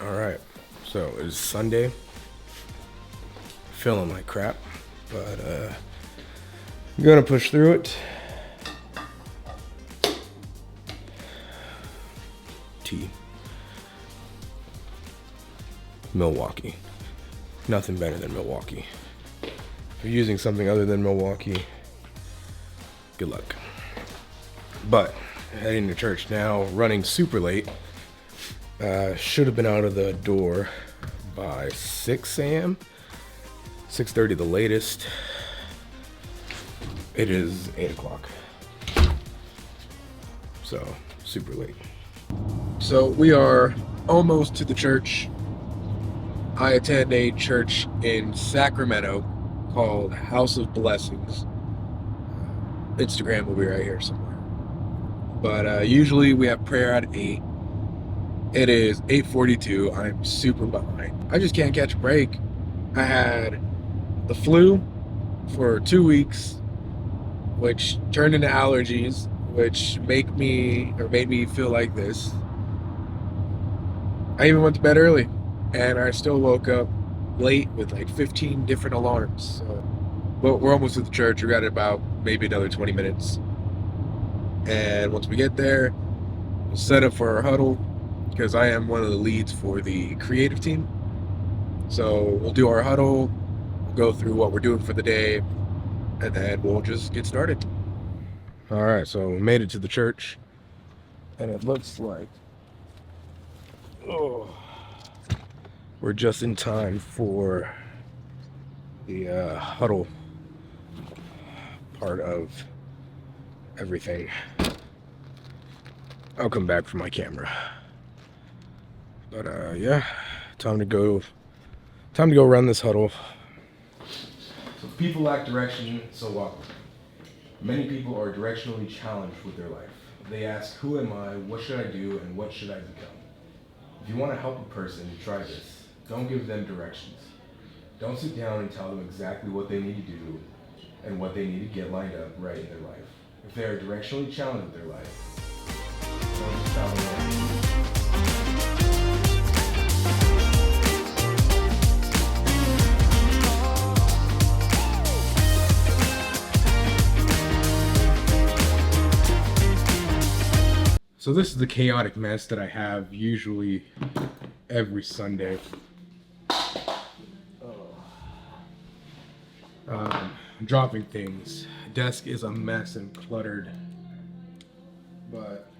All right, so it's Sunday. Feeling like crap, but I'm gonna push through it. Tea. Milwaukee. Nothing better than Milwaukee. If you're using something other than Milwaukee, good luck. But heading to church now, running super late. Should have been out of the door by 6 a.m. 6:30 the latest. It is 8 o'clock. So, super late. So we are almost to the church. I attend a church in Sacramento called House of Blessings. Instagram will be right here somewhere. But usually we have prayer at 8. It is 8:42. I'm super behind. I just can't catch a break. I had the flu for 2 weeks, which turned into allergies, which made me feel like this. I even went to bed early, and I still woke up late with like 15 different alarms. So, but we're almost at the church. We got about maybe another 20 minutes. And once we get there, we'll set up for our huddle, because I am one of the leads for the creative team. So we'll do our huddle, we'll go through what we're doing for the day, and then we'll just get started. All right, so we made it to the church, and it looks like we're just in time for the huddle part of everything. I'll come back for my camera. But yeah, time to go run this huddle. So people lack direction, so what? Many people are directionally challenged with their life. They ask, who am I, what should I do, and what should I become? If you want to help a person, try this. Don't give them directions. Don't sit down and tell them exactly what they need to do and what they need to get lined up right in their life. If they are directionally challenged with their life, don't just tell them what to do. So this is the chaotic mess that I have usually every Sunday. Dropping things. Desk is a mess and cluttered, but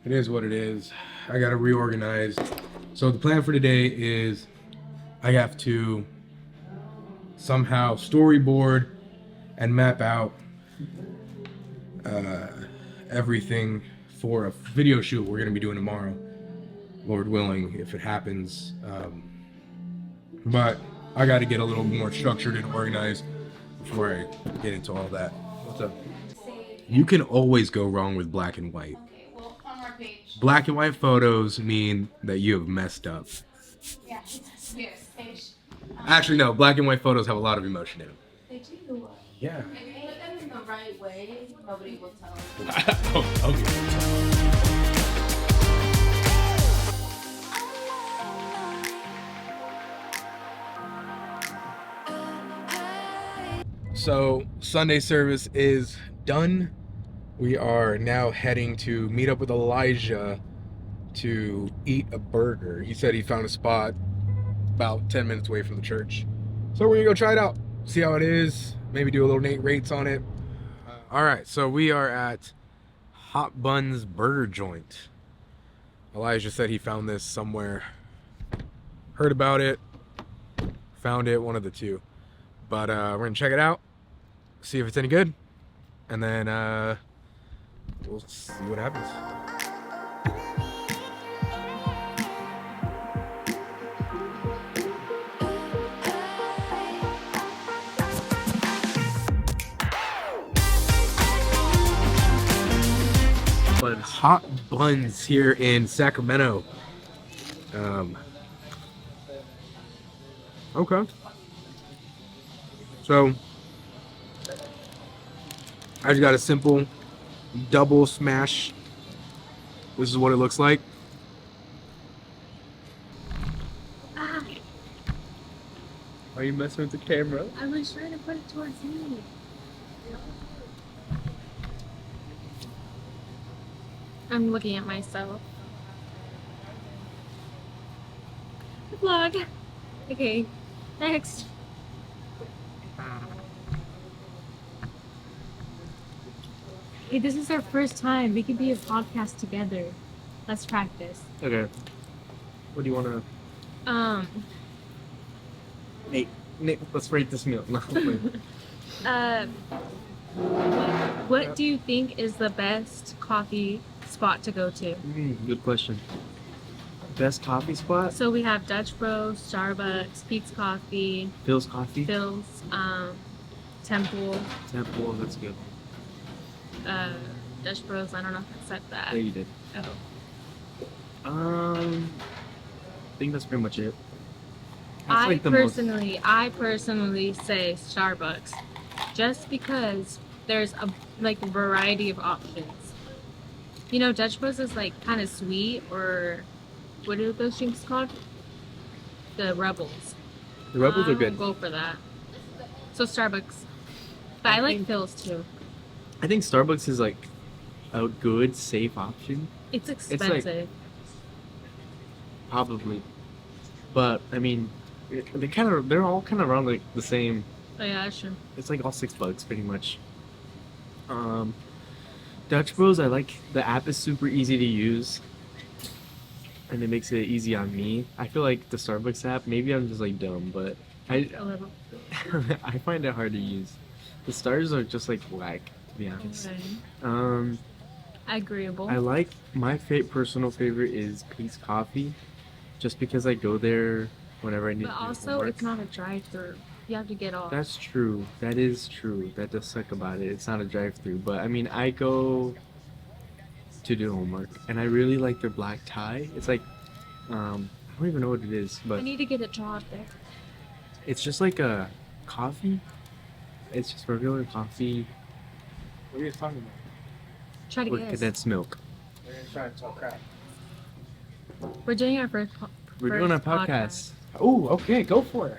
it is what it is. I gotta reorganize. So the plan for today is I have to somehow storyboard and map out everything for a video shoot we're going to be doing tomorrow, Lord willing, if it happens. But I got to get a little more structured and organized before I get into all that. What's up? You can always go wrong with black and white. Okay, well, on our page. Black and white photos mean that you have messed up. Yeah, yes, page. Actually, no, black and white photos have a lot of emotion in them. They do. Yeah. If you put them in the right way, nobody will tell. Okay. So Sunday service is done. We are now heading to meet up with Elijah to eat a burger. He said he found a spot about 10 minutes away from the church. So we're gonna go try it out, see how it is, maybe do a little Nate rates on it. All right, so we are at Hot Buns Burger Joint. Elijah said he found this somewhere. Heard about it, found it, one of the two. But we're gonna check it out, see if it's any good, and then we'll see what happens. Hot Buns here in Sacramento. Okay. So I just got a simple double smash. This is what it looks like. Ah, Are you messing with the camera? I was trying to put it towards me. I'm looking at myself. Vlog. Okay, next. Hey, this is our first time. We could be a podcast together. Let's practice. Okay. What do you want to... Nate, let's rate this meal. No, wait. Uh, what do you think is the best coffee spot to go to? Good question. Best coffee spot? So we have Dutch Bros, Starbucks, Pete's Coffee, Phil's Coffee. Phil's, Temple, Temple, that's good. Dutch Bros. I don't know if I said that. Yeah, you did. Oh. I think that's pretty much it. That's I like the most... personally say Starbucks, just because there's a variety of options. You know, Dutch Bros is like kind of sweet, or what are those drinks called? The Rebels. The Rebels I are good. won't go for that. So Starbucks, but I like Phil's too. I think Starbucks is like a good, safe option. It's like- expensive. Probably. But, I mean, they're all kind of around like the same. Oh yeah, that's true. It's like all $6 pretty much. Dutch Bros, I like the app is super easy to use. And it makes it easy on me. I feel like the Starbucks app, maybe I'm just like dumb, but A little. I find it hard to use. The stars are just like whack, to be honest. Okay. Agreeable. I like my personal favorite is Pete's Coffee, just because I go there whenever I need But to do also, homework. it's not a drive-through. You have to get off. That's true. That is true. That does suck about it. It's not a drive-through, but I mean, I go to do homework, and I really like their black tie. It's like, I don't even know what it is, I but need to get a job there. it's just like a coffee. It's just regular coffee What are you talking about? Try to with guess. condensed milk. We're gonna try to talk crap. We're doing our first. We're doing a podcast. Oh, okay, go for it.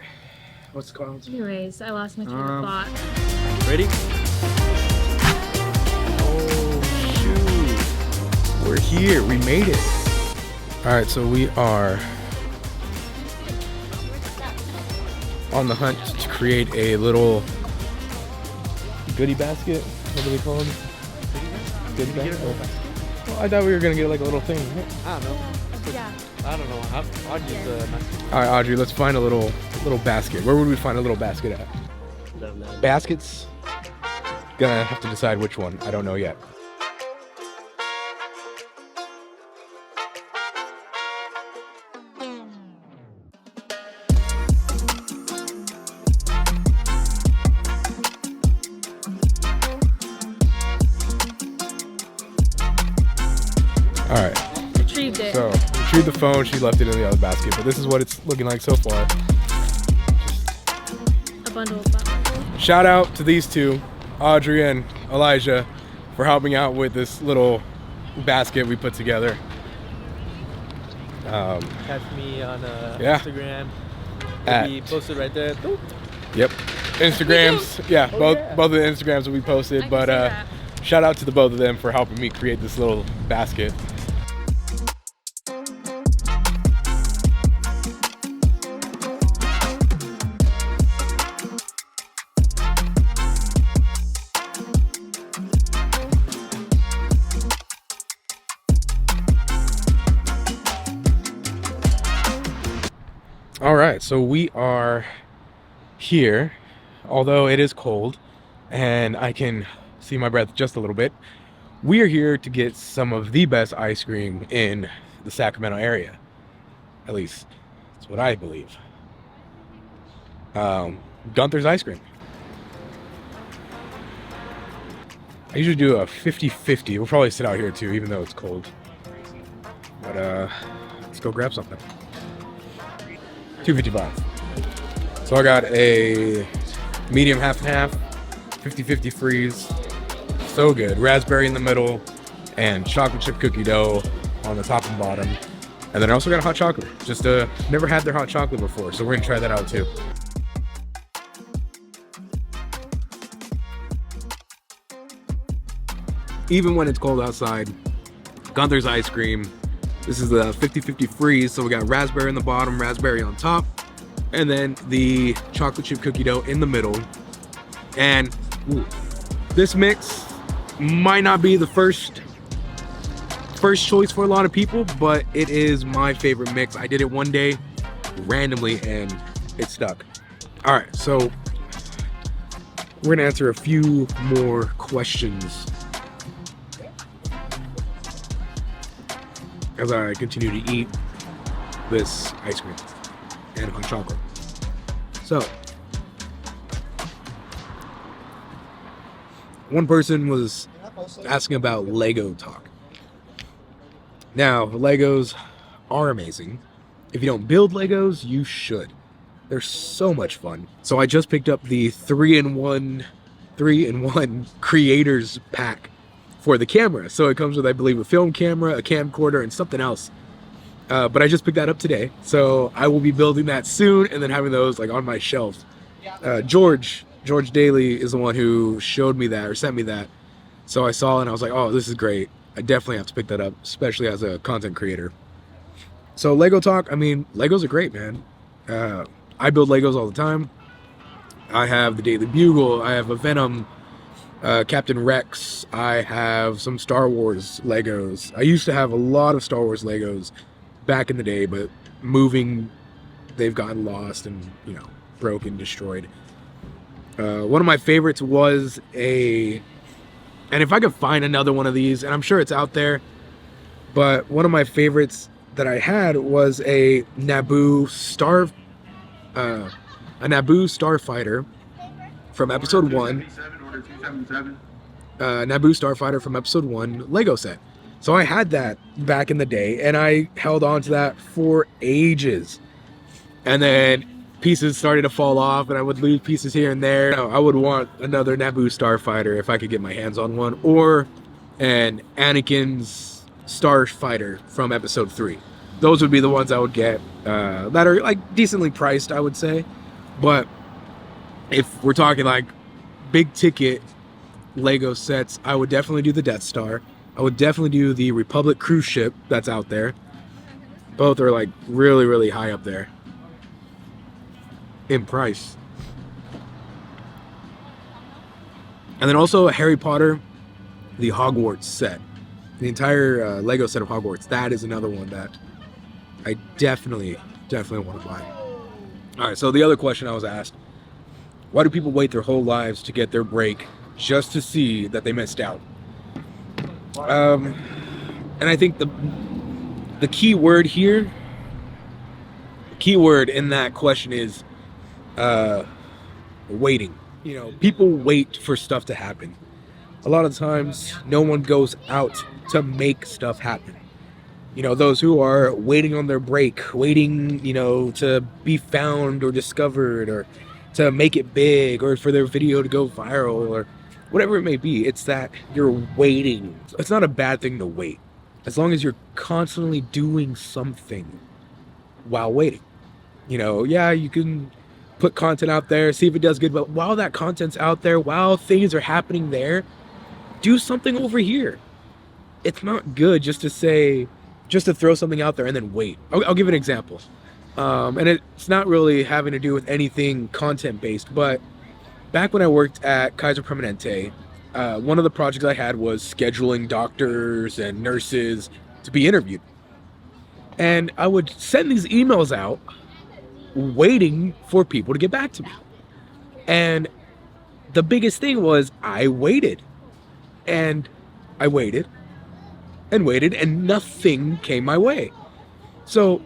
What's going on? Anyways, I lost my train of Um, thought. Ready? Oh shoot! We're here. We made it. All right, so we are on the hunt to create a little goodie basket. What are they called? Goodie basket. Well, I thought we were gonna get like a little thing. I don't know. Yeah. I don't know. I'll use the. All right, Audrey, let's find a little basket. Where would we find a little basket at? Baskets. Gonna have to decide which one. I don't know yet. All right. Retrieved it. So, retrieved the phone. She left it in the other basket, but this is what it's looking like so far. A bundle of flowers. Shout out to these two, Audrey and Elijah, for helping out with this little basket we put together. Catch me on Yeah. Instagram. At- It'll be posted right there. Boop. Yep. Instagrams. Yeah, Oh, both yeah. both of the Instagrams will be I posted, can but see that. shout out to the both of them for helping me create this little basket. All right, so we are here, although it is cold and I can see my breath just a little bit. We are here to get some of the best ice cream in the Sacramento area. At least that's what I believe. Gunther's Ice Cream. I usually do a 50-50. We'll probably sit out here too, even though it's cold. But let's go grab something. $2.55. So I got a medium half and half, 50-50 freeze, So good. Raspberry in the middle and chocolate chip cookie dough on the top and bottom. And then I also got a hot chocolate. Just never had their hot chocolate before, so we're gonna try that out too. Even when it's cold outside, Gunther's ice cream. This is the 50-50 freeze, so we got raspberry in the bottom, raspberry on top, and then the chocolate chip cookie dough in the middle. And ooh, this mix might not be the first choice for a lot of people, but it is my favorite mix. I did it one day randomly and it stuck. All right, so we're gonna answer a few more questions as I continue to eat this ice cream and hot chocolate. So, one person was asking about Lego talk. Now, Legos are amazing. If you don't build Legos, you should. They're so much fun. So I just picked up the 3-in-1 creators pack for the camera. So it comes with, I believe, a film camera, a camcorder, and something else. But I just picked that up today. So I will be building that soon and then having those like on my shelf. George Daly is the one who showed me that or sent me that. So I saw it and I was like, oh, this is great. I definitely have to pick that up, especially as a content creator. So Lego talk, I mean, Legos are great, man. I build Legos all the time. I have the Daily Bugle, I have a Venom, Captain Rex, I have some Star Wars Legos. I used to have a lot of Star Wars Legos back in the day, but moving, they've gotten lost and, you know, broken, destroyed. One of my favorites was and if I could find another one of these, and I'm sure it's out there, but one of my favorites that I had was a Naboo Starfighter from episode 1. Naboo Starfighter from episode 1 Lego set. So I had that back in the day, and I held on to that for ages. And then pieces started to fall off, and I would lose pieces here and there. I would want another Naboo Starfighter if I could get my hands on one, or an Anakin's Starfighter from episode 3. Those would be the ones I would get that are like decently priced, I would say. But if we're talking like big ticket Lego sets, I would definitely do the Death Star. I would definitely do the Republic cruise ship that's out there. Both are like really, really high up there in price. And then also Harry Potter, the Hogwarts set. The entire Lego set of Hogwarts. That is another one that I definitely want to buy. Alright, so the other question I was asked, why do people wait their whole lives to get their break just to see that they missed out? And I think the key word here, in that question is waiting. You know, people wait for stuff to happen. A lot of times, no one goes out to make stuff happen. You know, those who are waiting on their break, waiting, you know, to be found or discovered or to make it big or for their video to go viral or whatever it may be. It's that you're waiting. It's not a bad thing to wait, as long as you're constantly doing something while waiting. You know, yeah, you can put content out there, see if it does good, but while that content's out there, while things are happening there, do something over here. It's not good just to throw something out there and then wait. I'll give an example. And it's not really having to do with anything content based, but back when I worked at Kaiser Permanente, one of the projects I had was scheduling doctors and nurses to be interviewed. And I would send these emails out waiting for people to get back to me. And the biggest thing was I waited. And I waited and waited and nothing came my way. So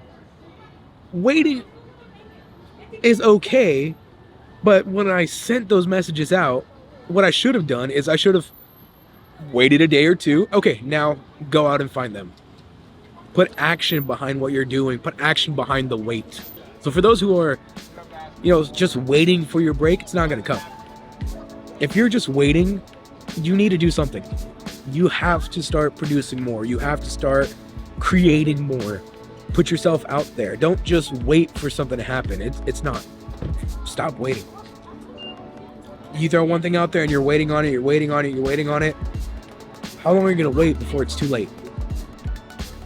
waiting is okay, but when I sent those messages out, what I should have done is I should have waited a day or two. Okay, now go out and find them. Put action behind what you're doing. Put action behind the wait. So for those who are, you know, just waiting for your break, it's not going to come. If you're just waiting you need to do something. You have to start producing more. You have to start creating more. Put yourself out there. Don't just wait for something to happen. It's not. Stop waiting. You throw one thing out there and you're waiting on it, you're waiting on it, you're waiting on it. How long are you going to wait before it's too late?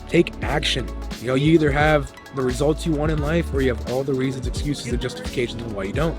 Take action. You know, you either have the results you want in life or you have all the reasons, excuses, and justifications of why you don't.